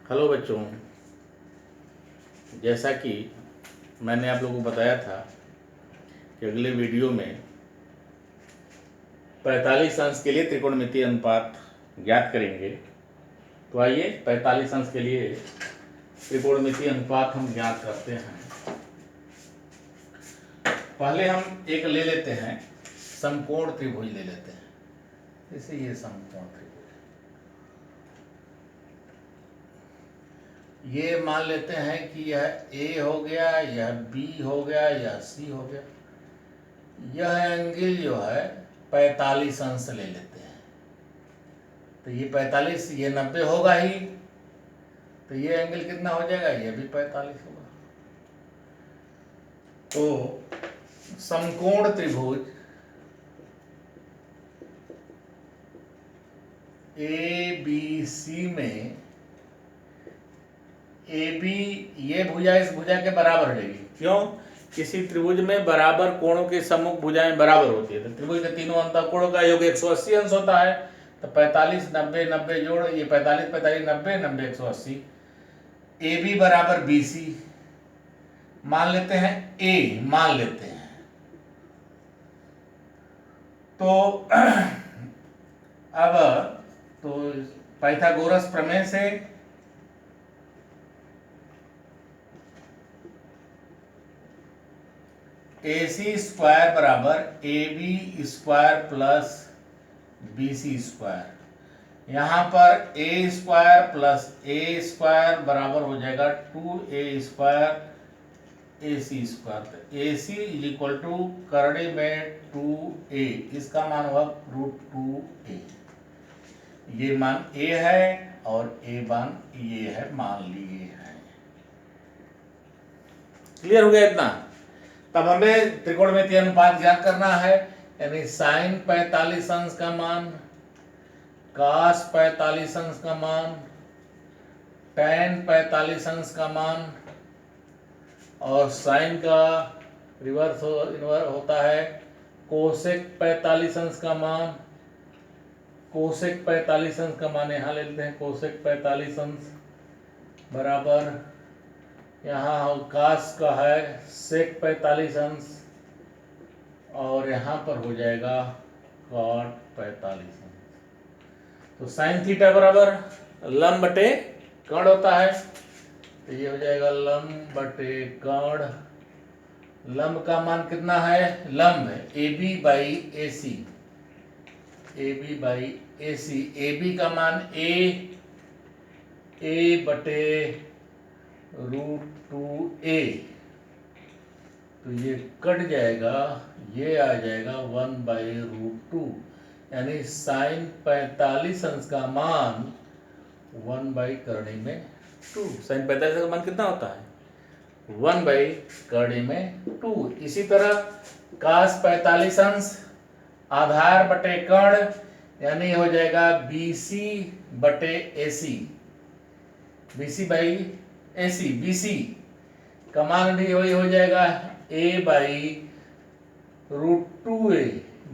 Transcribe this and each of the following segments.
Hello बच्चों, जैसा कि मैंने आप लोगों को बताया था कि अगले वीडियो में 45 अंश के लिए त्रिकोणमितीय अनुपात ज्ञात करेंगे। तो आइए 45 अंश के लिए त्रिकोणमितीय अनुपात हम ज्ञात करते हैं। पहले हम एक ले लेते हैं, समकोण त्रिभुज ले लेते हैं। जैसे ये समकोण त्रिभुज, ये मान लेते हैं कि यह ए हो गया, यह बी हो गया, यह सी हो गया। यह एंगल जो है 45 अंश ले लेते हैं। तो ये 45, ये 90 होगा ही, तो ये एंगल कितना हो जाएगा, ये भी 45 होगा। तो समकोण त्रिभुज ए बी सी में ए बी, ये भुजा इस भुजा के बराबर रहेगी। क्यों? किसी त्रिभुज में बराबर कोणों के सम्मुख भुजाएं बराबर होती है। तो त्रिभुज के तीनों अंतःकोणों का योग 180 अंश होता है। तो 45 90 90 जोड़, ये 45 45 90 90 180। ए बी बराबर बी सी मान लेते हैं, ए मान लेते हैं। तो अब तो पाइथागोरस प्रमेय से ए सी स्क्वायर बराबर A B square plus B C square. यहां पर A square plus A square बराबर हो जाएगा 2a square A C square. तो A C is equal to करड़े में 2a, इसका मान होगा √2a। ये मान a है और a मान ये है, मान लिए है। क्लियर हो गया इतना? तब हमें त्रिकोणमितीय अनुपात ज्ञात करना है, यानी साइन 45 अंश का मान, कास 45 अंश का मान, टैन 45 अंश का मान, और साइन का रिवर्स इनवर्स होता है कोसेक 45 अंश का मान। कोसेक 45 अंश का मान यहाँ ले लेते हैं, कोसेक 45 अंश बराबर यहाँ कास का है सेक 45 अंश, और यहाँ पर हो जाएगा कॉट 45 अंश। तो साइन थीटा बराबर लंब बटे कर्ण होता है। तो ये हो जाएगा लंब बटे कर्ण। लंब का मान कितना है, लंब है A B by A C, A B by A C. A B का मान ए बटे √2a। तो ये कट जाएगा, ये आ जाएगा 1/√2, यानी साइन 45 अंश का मान 1/करणी में 2। साइन 45 का मान कितना होता है, 1/करणी में 2। इसी तरह कास 45 अंश आधार बटे कर्ण, यानी हो जाएगा BC बटे AC, BC by AC। BC का मान भी वही हो जाएगा a/√2a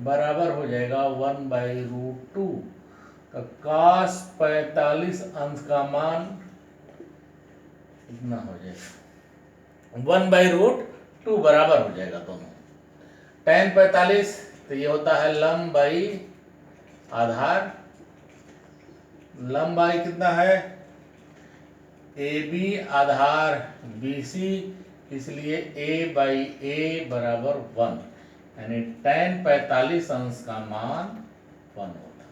बराबर हो जाएगा 1/√2। तो कास 45 अंश का मान कितना हो जाएगा, 1/√2 बराबर हो जाएगा दोनों। टैन 45, तो ये होता है लंब बाई आधार। लंब बाई कितना है, ए बी आधार BC, इसलिए a/a बराबर 1, यानी टैन 45 अंश का मान 1 होता है।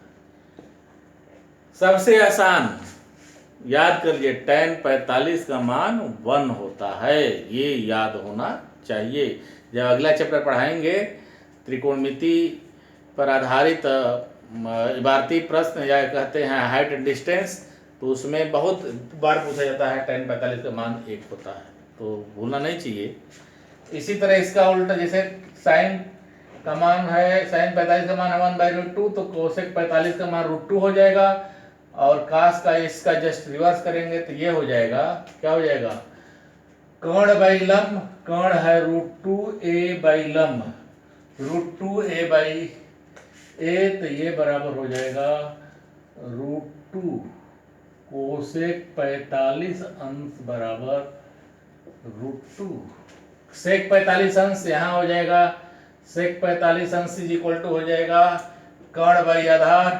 सबसे आसान याद कर लिए, टैन 45 का मान 1 होता है, ये याद होना चाहिए। जब अगला चैप्टर पढ़ाएंगे त्रिकोणमिति पर आधारित इबारती प्रश्न, या कहते हैं हाइट एंड डिस्टेंस, तो उसमें बहुत बार पूछा जाता है टैन 45 का मान 1 होता है, तो भूलना नहीं चाहिए। इसी तरह इसका उल्टा, जैसे साइन का मान है, साइन 45 का मान है 1/√2, तो कोसेक 45 का मान √2 हो जाएगा, और कास का इसका जस्ट रिवर्स करेंगे तो ये हो जाएगा, क्या हो जाएगा, कर्ण बाई लंब। कर्ण है √2a बाई लंब, √2a बाई a, तो ये बराबर हो जाएगा √2 कोसेक 45 अंश बराबर √2। सेक 45 अंश यहाँ हो जाएगा, सेक 45 अंश इज इक्वल टू हो जाएगा कर्ण बाई आधार,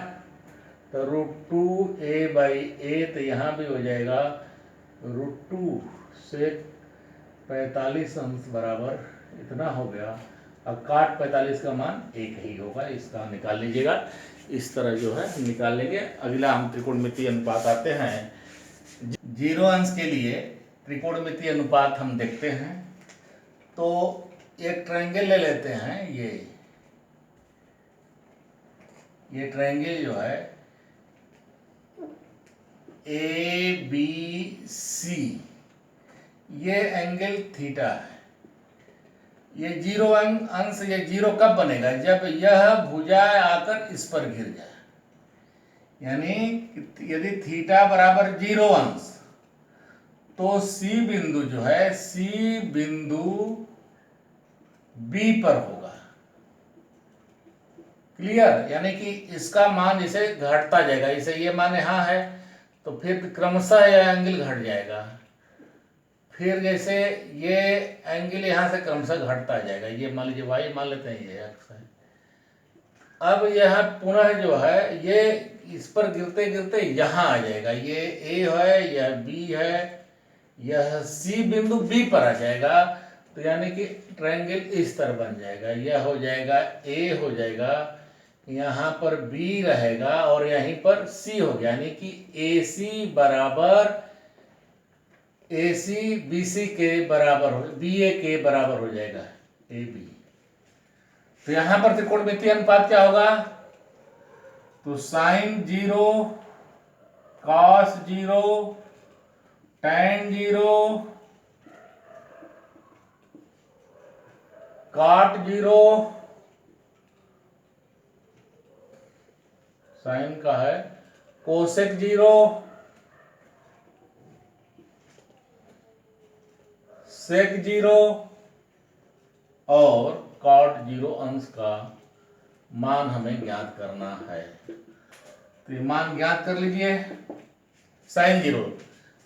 तो √2a/a, तो यहाँ भी हो जाएगा √2 सेक 45 अंश बराबर इतना हो गया। अब काट 45 का मान 1 ही होगा, इसका निकाल लीजिएगा। इस तरह जो है निकाल लेंगे। अगला हम त्रिकोणमितीय अनुपात आते हैं। 0 अंश के लिए त्रिकोणमितीय अनुपात हम देखते हैं। तो एक ट्रायंगल ले लेते हैं, ये ट्रायंगल जो है ABC, ये एंगल थीटा है। ये 0 अंश, ये 0 कब बनेगा? जब यह भुजा आकर इस पर गिर जाए, यानी यदि थीटा बराबर 0 अंश, तो C बिंदु जो है, C बिंदु B पर होगा। क्लियर? यानी कि इसका मान इसे घटता जाएगा, इसे ये मान यहाँ है तो फिर क्रमशः यह एंगल घट जाएगा। फिर जैसे ये एंगल यहाँ से क्रमशः घटता जाएगा, ये मान लीजिए y मान लेते हैं, ये x है। अब यह पुनः जो है ये इस पर गिरते गिरते यहाँ आ जाएगा, ये A है, यह B है, यह C बिंदु B पर आ जाएगा। तो यानी कि ट्रायंगल इस तरह बन जाएगा, यह हो जाएगा A हो जाएगा, यहाँ पर B रहेगा और यहीं पर C हो गया, यानी कि AC बराबर AC BC के बराबर हो, BA के बराबर हो जाएगा AB। तो यहां पर त्रिकोणमितीय अनुपात क्या होगा? तो sine 0 cos 0 tan 0 cot 0, sine का है कोसेक 0 सेक 0 और कॉट 0 अंश का मान हमें ज्ञात करना है। तो ये मान ज्ञात कर लीजिए, साइन 0।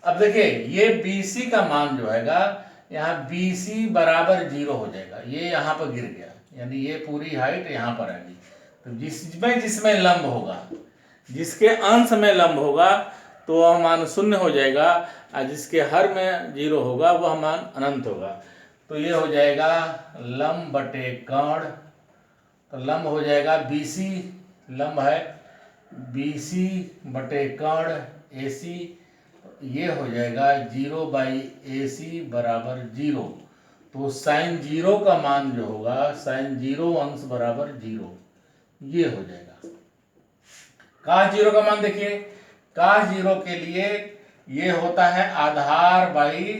अब देखिए ये BC का मान जो हैगा, यहाँ BC बराबर 0 हो जाएगा, ये यहाँ पर गिर गया, यानी ये पूरी हाइट यहाँ पर आ गई। तो जिसमें लंब होगा, जिसके अंश में लंब होगा तो वह मान 0 हो जाएगा, और जिसके हर में 0 होगा वह मान अनंत होगा। तो ये हो जाएगा लंब बटे कर्ण, तो लंब हो जाएगा BC, लंब है BC बटे कर्ण AC, ये हो जाएगा 0/AC बराबर 0। तो साइन 0 का मान जो होगा, साइन 0 अंश बराबर 0, ये हो जाएगा। cos 0 का मान देखिए, cos 0 के लिए ये होता है आधार बाई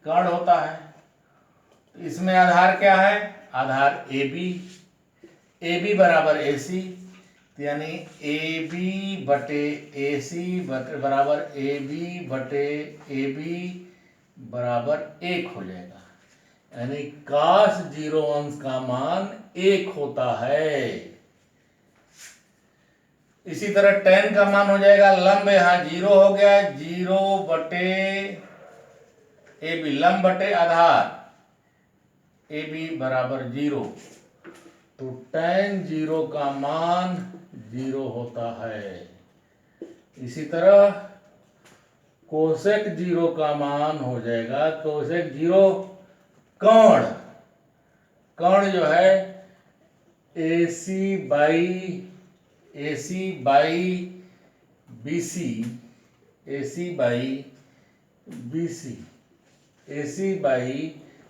कर्ण होता है। तो इसमें आधार क्या है? आधार AB बराबर AC, यानी AB बटे AC बराबर AB बटे AB बराबर 1 हो जाएगा, यानी cos 0 अंश का मान 1 होता है। इसी तरह tan का मान हो जाएगा, लंब यहाँ 0 हो गया, 0 बटे AB, लंब बटे आधार AB बराबर 0, तो tan 0 का मान 0 होता है। इसी तरह कोसेक 0 का मान हो जाएगा, कोसेक 0 कर्ण जो है AC बाई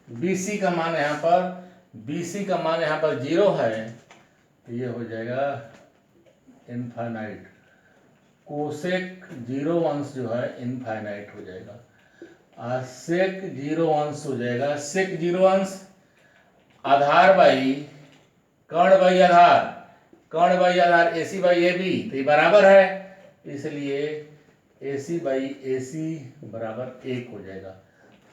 BC का मान यहाँ पर, BC का मान यहाँ पर 0 है, तो ये हो जाएगा इनफाइनाइट। कोसेक 0 अंश जो है इनफाइनाइट हो जाएगा। सेक 0 अंश हो जाएगा, सेक 0 अंश आधार बाई कर्ण बाई आधार, कर्ण बाई आधार AC बाई AB, तो ये बराबर है, इसलिए AC बाई AC बराबर 1 हो जाएगा।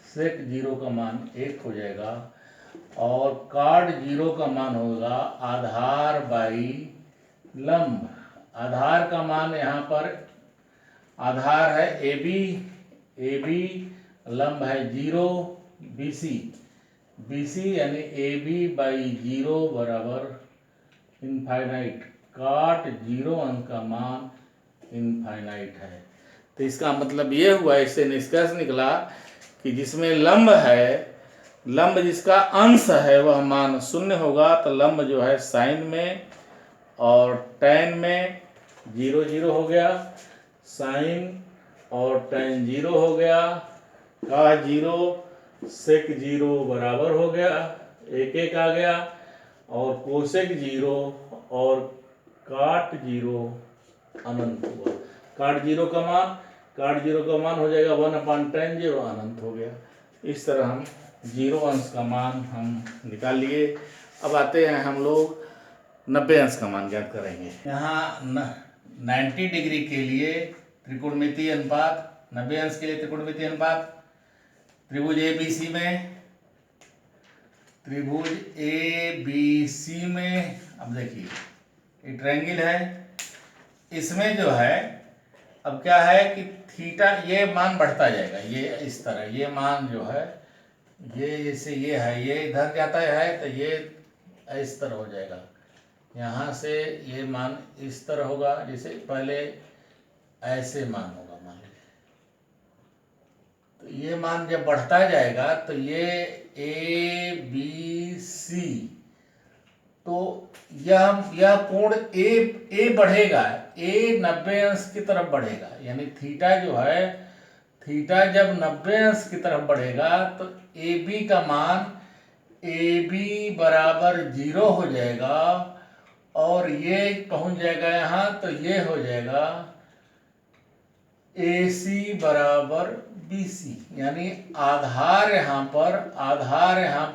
सेक 0 का मान 1 हो जाएगा, और कॉट 0 का मान होगा आधार बाई लंब। आधार का मान यहाँ पर आधार है ए बी, लंब है 0 बी सी यानी ए बी बाई 0 बराबर इनफाइनाइट। काट 0 अंक का मान इनफाइनाइट है। तो इसका मतलब ये हुआ, इससे निष्कर्ष निकला कि जिसमें लंब है, लंब जिसका अंश है वह मान 0 होगा, तो लंब जो है साइन में और टैन में 0 0 हो गया, साइन और टैन 0 हो गया, का 0 सेक 0 बराबर हो गया, 1 1 आ गया, और कोसेक 0 और काट 0 अनंत हुआ। काट 0 का मान हो जाएगा 1/tan0 अनंत हो गया। इस तरह हम 0 अंश का मान हम निकाल लिए। अब आते हैं हम लोग 90 अंश का मान ज्ञात करेंगे। यहाँ 90 डिग्री के लिए त्रिकोणमितीय अनुपात, 90 अंश के लिए त्रिकोणमितीय अनुपात, त्रिभुज ABC में, त्रिभुज ABC में, अब देखिए ये ट्रायंगल है, इसमें जो है अब क्या है कि थीटा ये मान बढ़ता जाएगा, ये इस तरह ये मान जो है ये जैसे ये है, ये इधर जाता है तो ये इस तरह हो जाएगा, यहाँ से ये मान इस तरह होगा, जैसे पहले ऐसे मान होगा मान लीजिए। तो ये मान जब बढ़ता जाएगा तो ये ABC, तो यह कोण ए बढ़ेगा, ए 90 अंश की तरफ बढ़ेगा, यानी थीटा जो है, थीटा जब 90 अंश की तरफ बढ़ेगा तो ए बी का मान ए बी बराबर 0 हो जाएगा, और ये पहुंच जाएगा यहाँ, तो ये हो जाएगा ए सी बराबर बी सी, यानी आधार यहाँ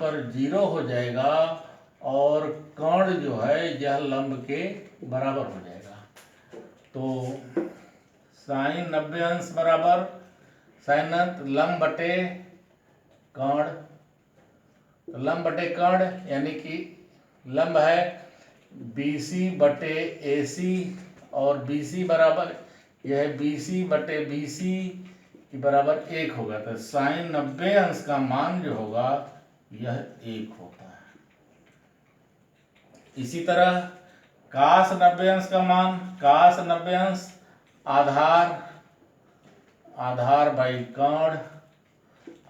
पर 0 हो जाएगा, और कर्ण जो है यह लंब के बराबर हो जाएगा। तो साइन 90 अंश बराबर साइन लंब बटे कर्ण, तो लंब बटे कर्ण यानी कि लंब है BC बटे AC, और BC बराबर यह BC बटे BC की बराबर 1 होगा, तो साइन 90 अंश का मान जो होगा यह 1 होता है। इसी तरह काश 90 अंश का मान, काश 90 अंश आधार बाई कर्ण,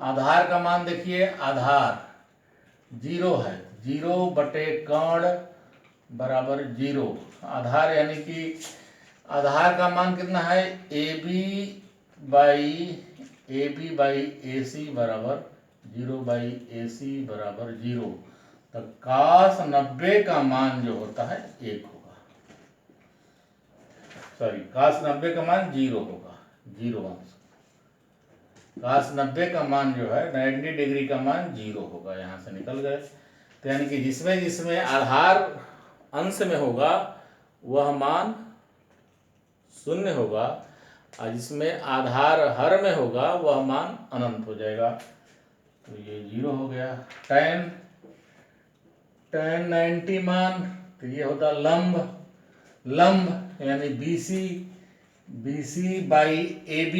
आधार का मान देखिए, आधार 0 है, 0 बटे कर्ण बराबर 0, आधार यानी कि आधार का मान कितना है, ए बी बाई ए सी बराबर 0 बाई ए सी बराबर 0, तो काश 90 का मान जो होता है 1 होगा, सॉरी काश 90 का मान 0 होगा, 0 अंश, काश 90 का मान जो है 90 डिग्री का मान 0 होगा, यहाँ से निकल गए। तो यानी कि जिसमें जिसमें आधार अंश में होगा वह मान 0 होगा, और जिसमें आधार हर में होगा वह मान अनंत हो जाएगा। तो ये 0 हो गया। tan 90 मान, तो ये होता लंब यानी BC बाई AB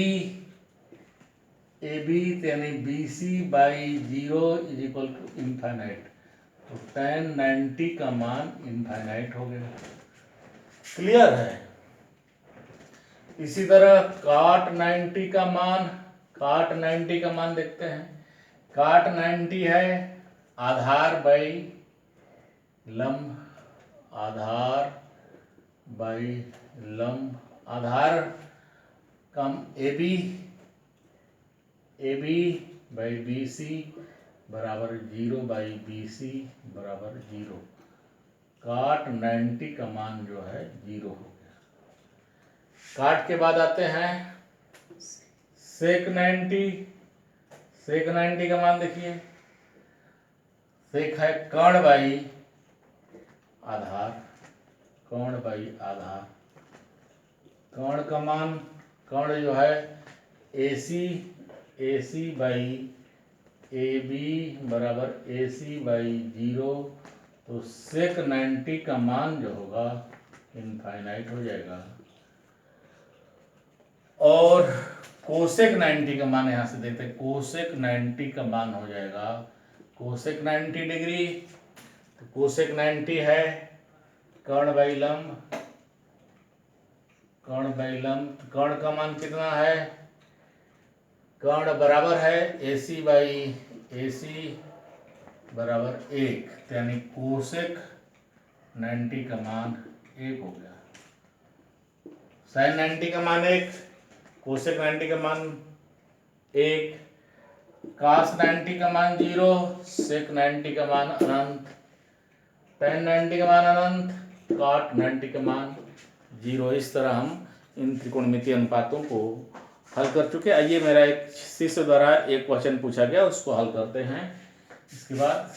यानी BC by 0 is equal to infinite, तो tan 90 का मान इनफाइनाइट हो गया। क्लियर है। इसी तरह काट 90 का मान देखते हैं। काट 90 है आधार बाई लंब, आधार बाई लंब, आधार कम AB बाई BC बराबर 0 बाई BC बराबर 0, काट 90 का मान जो है 0 हो गया। काट के बाद आते हैं सेक 90 का मान देखिए, सेक है कर्ण बाई आधार, कर्ण का मान, कर्ण जो है AC बाई AB बराबर AC बाई 0, तो सेक 90 का मान जो होगा इनफाइनाइट हो जाएगा। और कोसेक 90 का मान यहाँ से देते हैं, कोसेक 90 का मान हो जाएगा कोसेक 90 डिग्री। तो कोसेक 90 है कर्ण बाई लंब, कर्ण बाई लंब, कर्ण का मान कितना है, कर्ण बराबर है AC बाई AC बराबर 1, यानी कोसेक 90 का मान 1 हो गया। साइन 90 का मान 1, कोसेक 90 का मान 1, कास 90 का मान 0, सेक 90 का मान अनंत, टेन 90 का मान अनंत, कॉट 90 का मान 0। इस तरह हम इन त्रिकोणमितीय अनुपातों को हल कर चुके। आइए मेरा एक शिष्य द्वारा एक क्वेश्चन पूछा गया, उसको हल करते हैं। इसके बाद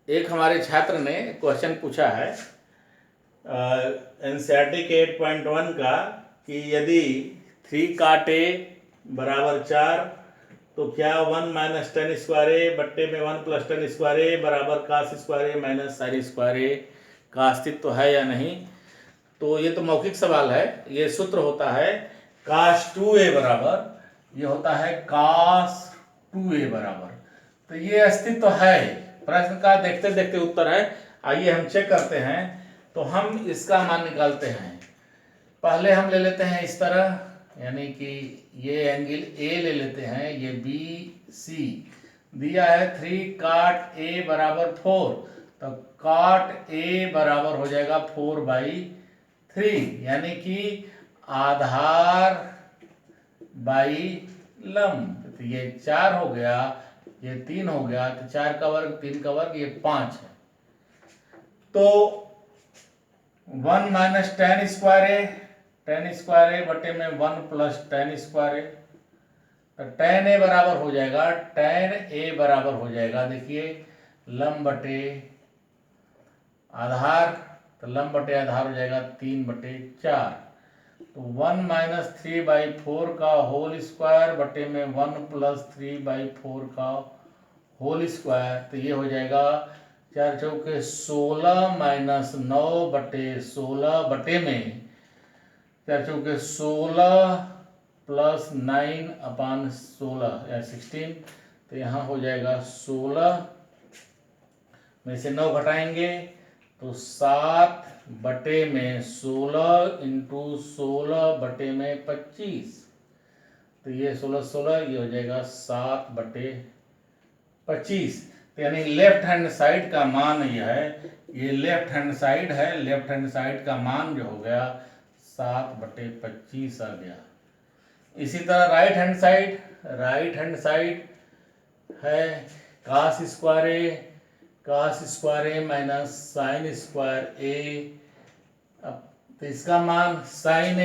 एक हमारे छात्र ने क्वेश्चन पूछा है एनसीईआरटी के 8.1 का कि यदि 3 cot A बराबर 4 तो क्या 1 माइनस टेन स्क्वायर ए बट्टे में 1 प्लस टेन स्क्वायर ए बराबर कास स्क्वायर ए माइनस साइन स्क्वायर ए का अस्तित्व है या नहीं। तो ये तो मौखिक सवाल है। ये सूत्र होता है कास 2a बराबर, ये होता है कास 2a बराबर। तो ये अस्तित्व है, प्रश्न का देखते देखते उत्तर है। आइए हम चेक करते हैं। तो हम इसका मान निकालते हैं। पहले हम ले लेते हैं इस तरह, यानी कि ये एंगल A ले लेते हैं, ये BC दिया है 3 cot A बराबर 4, तो cot A बराबर हो जाएगा 4/3, यानी कि आधार बाई लंब। तो ये 4 हो गया, ये 3 हो गया, तो 4 का वर्ग 3 का वर्ग ये 5 है। तो 1 माइनस टेन स्क्वायर ए, टेन स्क्वायर ए बटे में 1 प्लस टेन स्क्वायर ए, तो टेन ए बराबर हो जाएगा, टेन ए बराबर हो जाएगा, देखिए लंब बटे आधार, तो लंब बटे आधार हो जाएगा 3/4। तो 1 माइनस 3/4 का होल स्क्वायर बटे में 1 प्लस 3/4 का होल स्क्वायर, तो ये हो जाएगा 4 चौके 16 माइनस 9/16 बटे में 4 चौके 16 प्लस 9/16 या 16, तो यहाँ हो जाएगा 16 में से 9 घटाएंगे तो 7 बटे में 16 इंटू 16 बटे में 25, तो ये 16 ये हो जाएगा 7/25। तो यानी लेफ्ट हैंड साइड का मान ये है, ये लेफ्ट हैंड साइड है, लेफ्ट हैंड साइड का मान जो हो गया 7/25 आ गया। इसी तरह राइट हैंड साइड है कास स्क्वायर ए माइनस साइन स्क्वायर ए। अब तो इसका मान साइन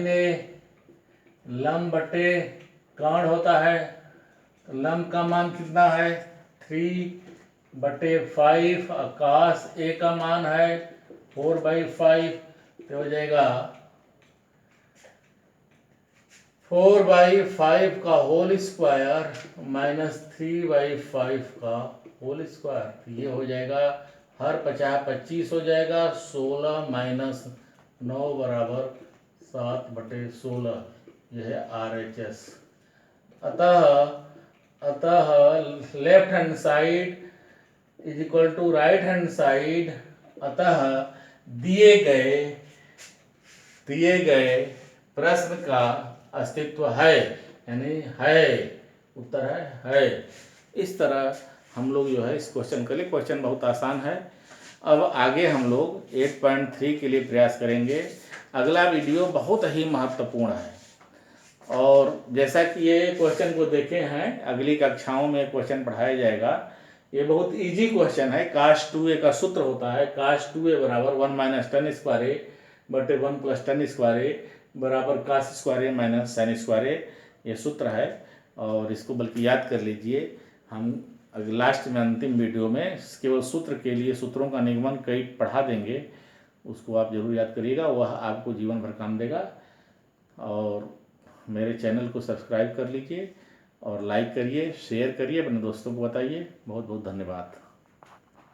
ए लंब बटे कर्ण होता है, तो लंब का मान कितना है 3/5, कास ए का मान है 4/5, तो हो जाएगा 4/5 का होल स्क्वायर माइनस 3/5 का होल स्क्वायर, तो ये हो जाएगा हर 50 25 हो जाएगा, 16 माइनस 9 बराबर 7/16, यह है RHS। अतः left hand side is equal to right hand side. अतः दिए गए प्रश्न का अस्तित्व है, यानी है, उत्तर है। इस तरह हम लोग जो है इस क्वेश्चन के लिए, क्वेश्चन बहुत आसान है। अब आगे हम लोग 8.3 के लिए प्रयास करेंगे। अगला वीडियो बहुत ही महत्वपूर्ण है, और जैसा कि ये क्वेश्चन को देखे हैं, अगली कक्षाओं में क्वेश्चन पढ़ाया जाएगा। ये बहुत इजी क्वेश्चन है। कास 2a का सूत्र होता है कास 2a बराबर 1 माइनस टेन स्क्वायर ए बटे 1 प्लस टेन स्क्वायर ए बराबर कास स्क्वायर ए माइनस साइन स्क्वायर ए, ये सूत्र है। और इसको बल्कि याद कर लीजिए। हम लास्ट में अंतिम वीडियो में केवल सूत्र के लिए सूत्रों का निगमन कई पढ़ा देंगे, उसको आप जरूर याद करिएगा, वह आपको जीवन भर काम देगा। और मेरे चैनल को सब्सक्राइब कर लीजिए और लाइक करिए, शेयर करिए, अपने दोस्तों को बताइए। बहुत बहुत धन्यवाद।